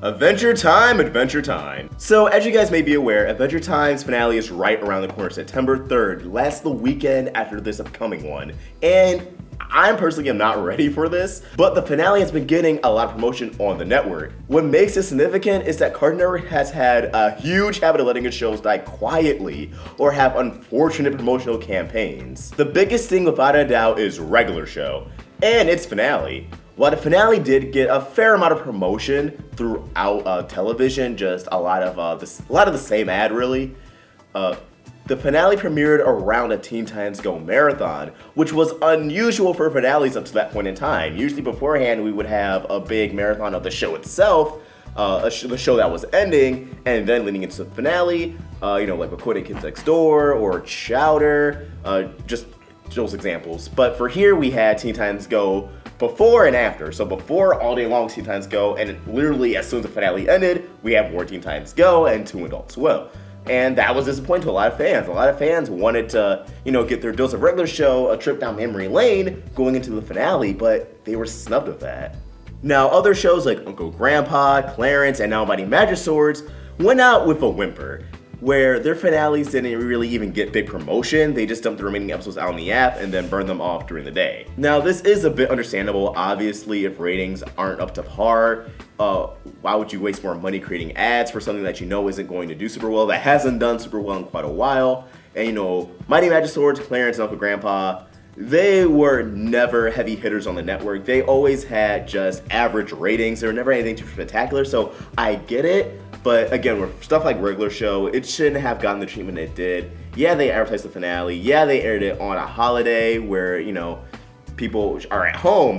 Adventure time, adventure time. So, as you guys may be aware, Adventure Time's finale is right around the corner, September 3rd, last the weekend after this upcoming one. And I personally am not ready for this, but the finale has been getting a lot of promotion on the network. What makes it significant is that Cartoon Network has had a huge habit of letting its shows die quietly or have unfortunate promotional campaigns. The biggest thing without a doubt is Regular Show and its finale. While the finale did get a fair amount of promotion throughout television, just a lot of the same ad really. The finale premiered around a Teen Titans Go marathon, which was unusual for finales up to that point in time. Usually beforehand, we would have a big marathon of the show itself, the show that was ending, and then leading into the finale, like Recording Kids Next Door or Chowder, just those examples. But for here, we had Teen Titans Go before and after. So before All Day Long Teen Titans Go, and literally as soon as the finale ended, we have more Teen Titans Go and Two Adult Swim. And that was disappointing to a lot of fans. A lot of fans wanted to, get their dose of Regular Show, a trip down memory lane going into the finale, but they were snubbed with that. Now, other shows like Uncle Grandpa, Clarence, and Now Mighty Magic Swords went out with a whimper, where their finales didn't really even get big promotion. They just dumped the remaining episodes out on the app and then burned them off during the day. Now, this is a bit understandable. Obviously, if ratings aren't up to par, why would you waste more money creating ads for something that you know isn't going to do super well, that hasn't done super well in quite a while? And Mighty Magic Swords, Clarence, and Uncle Grandpa, they were never heavy hitters on the network. They always had just average ratings. They were never anything too spectacular, so I get it. But again, with stuff like Regular Show, it shouldn't have gotten the treatment it did. Yeah, they advertised the finale. Yeah, they aired it on a holiday where, people are at home.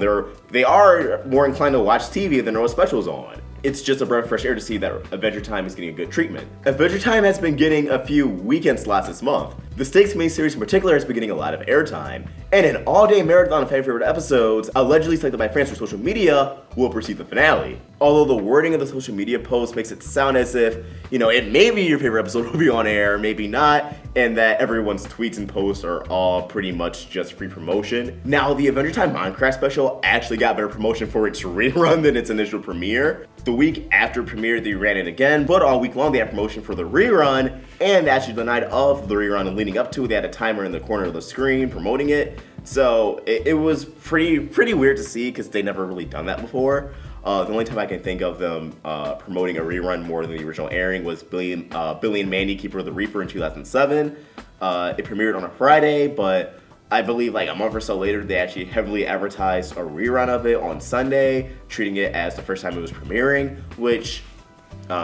They are more inclined to watch TV than there are specials on. It's just a breath of fresh air to see that Adventure Time is getting a good treatment. Adventure Time has been getting a few weekend slots this month. The Stakes miniseries in particular has been getting a lot of airtime, and an all-day marathon of favorite episodes, allegedly selected by fans for social media, will precede the finale. Although the wording of the social media post makes it sound as if, it may be your favorite episode will be on air, maybe not, and that everyone's tweets and posts are all pretty much just free promotion. Now, the Adventure Time Minecraft special actually got better promotion for its rerun than its initial premiere. The week after premiere, they ran it again, but all week long they had promotion for the rerun, and actually the night of the rerun and leading up to it, they had a timer in the corner of the screen promoting it. So it was pretty weird to see because they never really done that before. The only time I can think of them promoting a rerun more than the original airing was Billy and Mandy, Keeper of the Reaper in 2007. It premiered on a Friday, but I believe like a month or so later, they actually heavily advertised a rerun of it on Sunday, treating it as the first time it was premiering, which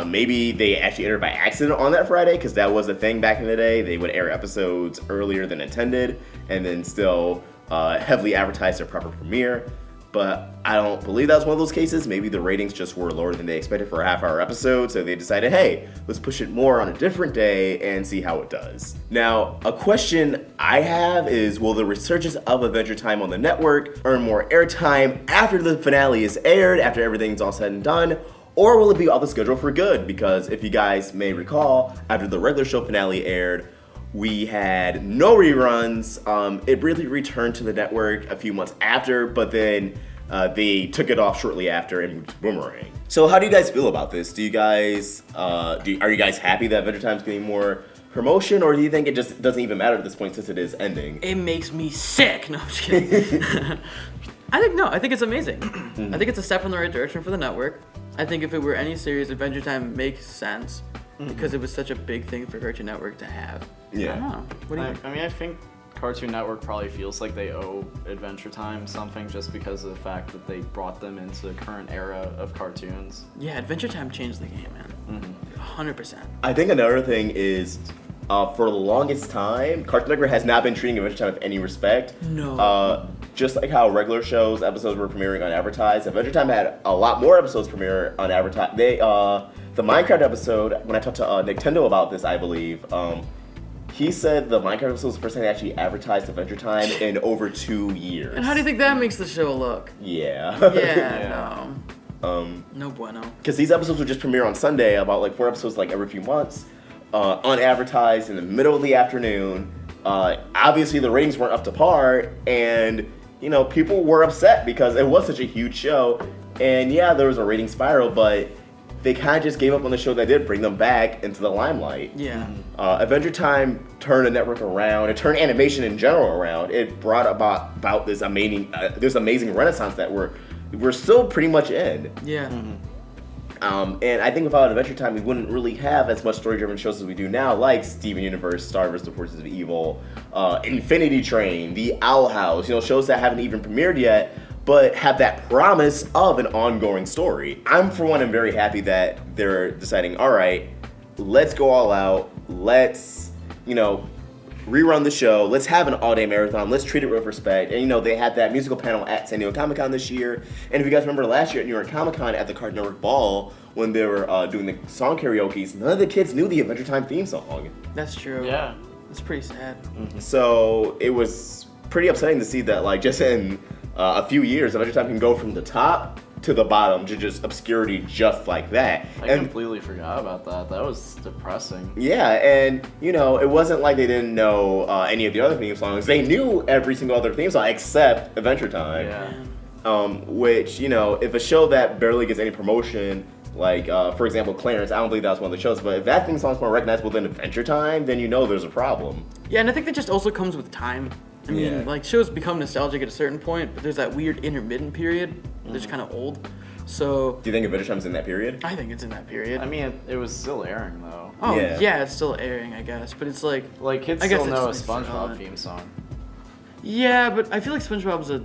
maybe they actually aired by accident on that Friday, because that was a thing back in the day. They would air episodes earlier than intended, and then still heavily advertise their proper premiere. But I don't believe that was one of those cases. Maybe the ratings just were lower than they expected for a half-hour episode, so they decided, hey, let's push it more on a different day and see how it does. Now, a question I have is, will the resurgence of Adventure Time on the network earn more airtime after the finale is aired, after everything's all said and done, or will it be off the schedule for good? Because if you guys may recall, after the Regular Show finale aired, we had no reruns. It really returned to the network a few months after, but then they took it off shortly after and moved to Boomerang. So how do you guys feel about this? Do you guys are you guys happy that Adventure Time's getting more promotion, or do you think it just doesn't even matter at this point since it is ending? It makes me sick. No, I'm just kidding. I think it's amazing. Mm-hmm. I think it's a step in the right direction for the network. I think if it were any series, Adventure Time makes sense. Mm-hmm. Because it was such a big thing for Cartoon Network to have. Yeah. I don't know. What do you think? I mean, I think Cartoon Network probably feels like they owe Adventure Time something just because of the fact that they brought them into the current era of cartoons. Yeah, Adventure Time changed the game, man. Mm-hmm. 100%. I think another thing is, for the longest time, Cartoon Network has not been treating Adventure Time with any respect. No. Just like how regular shows, episodes were premiering unadvertised, Adventure Time had a lot more episodes premiere unadvertised. The Minecraft episode, when I talked to Nintendo about this, I believe, he said the Minecraft episode was the first time they actually advertised Adventure Time in over 2 years. And how do you think that makes the show look? Yeah. Yeah, no. No bueno. Because these episodes would just premiere on Sunday, about like 4 episodes like every few months, unadvertised in the middle of the afternoon. Obviously the ratings weren't up to par, and people were upset because it was such a huge show. And yeah, there was a rating spiral, but they kind of just gave up on the show that did bring them back into the limelight. Yeah. Adventure Time turned the network around. It turned animation in general around. It brought about this amazing renaissance that we're still pretty much in. Yeah. And I think without Adventure Time, we wouldn't really have as much story-driven shows as we do now, like Steven Universe, Star vs. the Forces of Evil, Infinity Train, The Owl House, shows that haven't even premiered yet, but have that promise of an ongoing story. I'm, for one, am very happy that they're deciding, all right, let's go all out, let's, rerun the show, let's have an all-day marathon, let's treat it with respect. And they had that musical panel at San Diego Comic-Con this year. And if you guys remember last year at New York Comic-Con at the Cartoon Network Ball, when they were doing the song karaoke, none of the kids knew the Adventure Time theme song. That's true. Yeah. That's pretty sad. So it was pretty upsetting to see that, just in a few years, Adventure Time can go from the top to the bottom to just obscurity just like that. I completely forgot about that. That was depressing. Yeah, and it wasn't like they didn't know any of the other theme songs. They knew every single other theme song except Adventure Time. Yeah. Which, if a show that barely gets any promotion, like for example Clarence, I don't believe that was one of the shows, but if that theme song's more recognizable than Adventure Time, then there's a problem. Yeah, and I think that just also comes with time. I mean, shows become nostalgic at a certain point, but there's that weird intermittent period where they're just kind of old. So. Do you think Adventure Time's in that period? I think it's in that period. I mean, it was still airing though. Oh yeah, it's still airing, I guess, but it's like kids I guess still know a makes it SpongeBob relevant. theme song. Yeah, but I feel like SpongeBob's a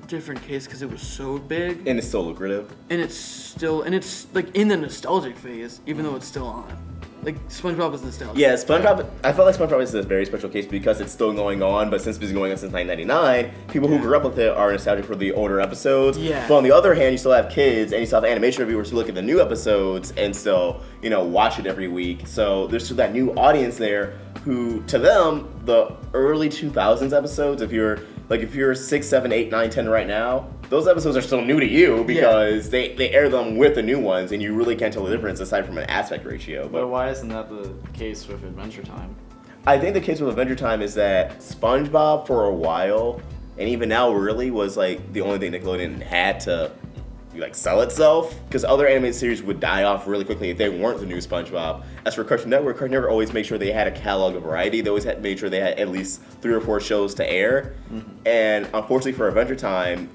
different case because it was so big, And it's still lucrative. and it's like in the nostalgic phase, even though it's still on. Like SpongeBob is nostalgic. Yeah, SpongeBob. I felt like SpongeBob is a very special case because it's still going on, but since it's been going on since 1999, people who grew up with it are nostalgic for the older episodes. Yeah. But on the other hand, you still have kids and you still have animation reviewers who look at the new episodes and still, watch it every week. So there's still that new audience there who, to them, the early 2000s episodes, if you're 6, 7, 8, 9, 10 right now, those episodes are still new to you because they air them with the new ones and you really can't tell the difference aside from an aspect ratio. But why isn't that the case with Adventure Time? I think the case with Adventure Time is that SpongeBob for a while, and even now really, was the only thing Nickelodeon had to sell itself, because other animated series would die off really quickly if they weren't the new SpongeBob. As for Cartoon Network always made sure they had a catalog of variety. They always made sure they had at least 3 or 4 shows to air. And unfortunately for Adventure Time,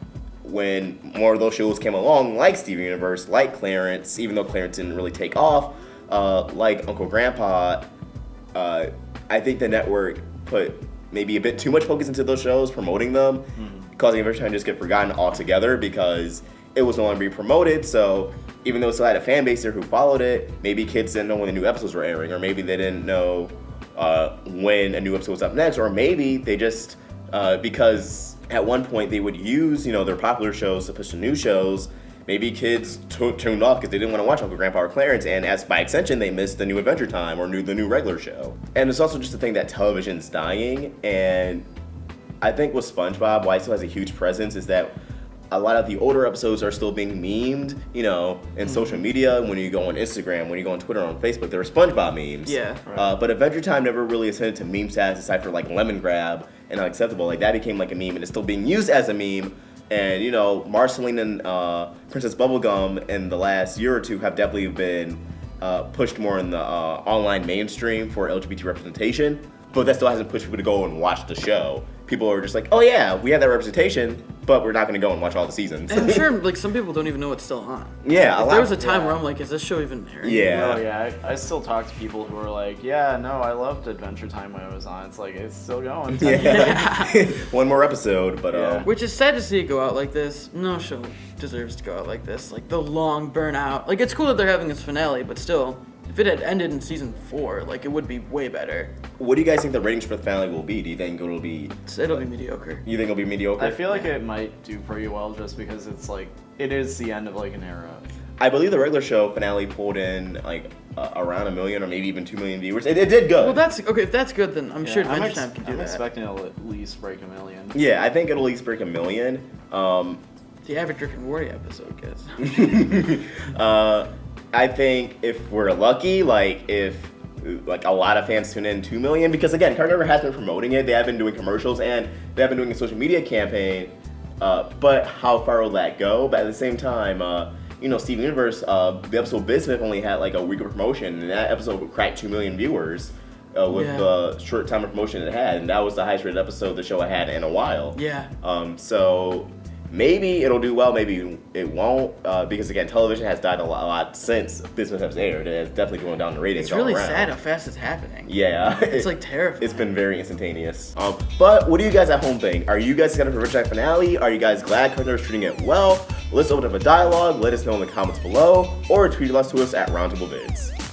when more of those shows came along, like Steven Universe, like Clarence, even though Clarence didn't really take off, like Uncle Grandpa, I think the network put maybe a bit too much focus into those shows, promoting them, causing Adventure Time to just get forgotten altogether because it was no longer being promoted. So even though it still had a fan base there who followed it, maybe kids didn't know when the new episodes were airing, or maybe they didn't know when a new episode was up next, or maybe they just, because at one point they would use, their popular shows to push the new shows, maybe kids tuned off because they didn't want to watch Uncle Grandpa or Clarence, and as by extension, they missed the new Adventure Time or the new regular show. And it's also just the thing that television's dying, and I think with SpongeBob, why it still has a huge presence is that a lot of the older episodes are still being memed, in social media. When you go on Instagram, when you go on Twitter, on Facebook, there are SpongeBob memes. Yeah. Right. But Adventure Time never really ascended to meme status aside for Lemon Grab and Unacceptable. That became a meme, and it's still being used as a meme. And Marceline and Princess Bubblegum in the last year or two have definitely been pushed more in the online mainstream for LGBT representation. But that still hasn't pushed people to go and watch the show. People are just like, oh yeah, we have that representation, but we're not going to go and watch all the seasons. And I'm sure some people don't even know it's still on. Yeah, There was a time where I'm like, is this show even airing? Yeah. Oh yeah, I still talk to people who are like, yeah, no, I loved Adventure Time when it was on. It's it's still going. Yeah. One more episode, but Yeah. Which is sad to see it go out like this. No show deserves to go out like this. The long burnout. It's cool that they're having this finale, but still, if it had ended in season 4, it would be way better. what do you guys think the ratings for the finale will be? Do you think it'll be... It'll be mediocre. You think it'll be mediocre? I feel like it might do pretty well just because it's it is the end of an era. I believe the regular show finale pulled in around 1 million or maybe even 2 million viewers. It did good. Well, that's okay. If that's good, then I'm sure Yeah, Adventure Time can do I'm that. expecting it'll at least break 1 million. Yeah, I think it'll at least break 1 million. The average Rick and Morty episode gets. I think if we're lucky, if a lot of fans tune in, 2 million, because again, Cartoon Network has been promoting it. They have been doing commercials and they have been doing a social media campaign. But how far will that go? But at the same time, Steven Universe, the episode Bismuth only had like a week of promotion, and that episode cracked 2 million viewers with the short time of promotion it had, and that was the highest rated episode the show had in a while. Yeah. So maybe it'll do well, maybe it won't, because again, television has died a lot since Bismuth has aired. It's definitely going down the ratings. It's really all around. sad how fast it's happening. Yeah. It's like terrifying. It's been very instantaneous. But what do you guys at home think? Are you guys excited for Revenge finale? Are you guys glad Criger is treating it well? Let's open up a dialogue. Let us know in the comments below, or tweet us to us at Roundtable Vids.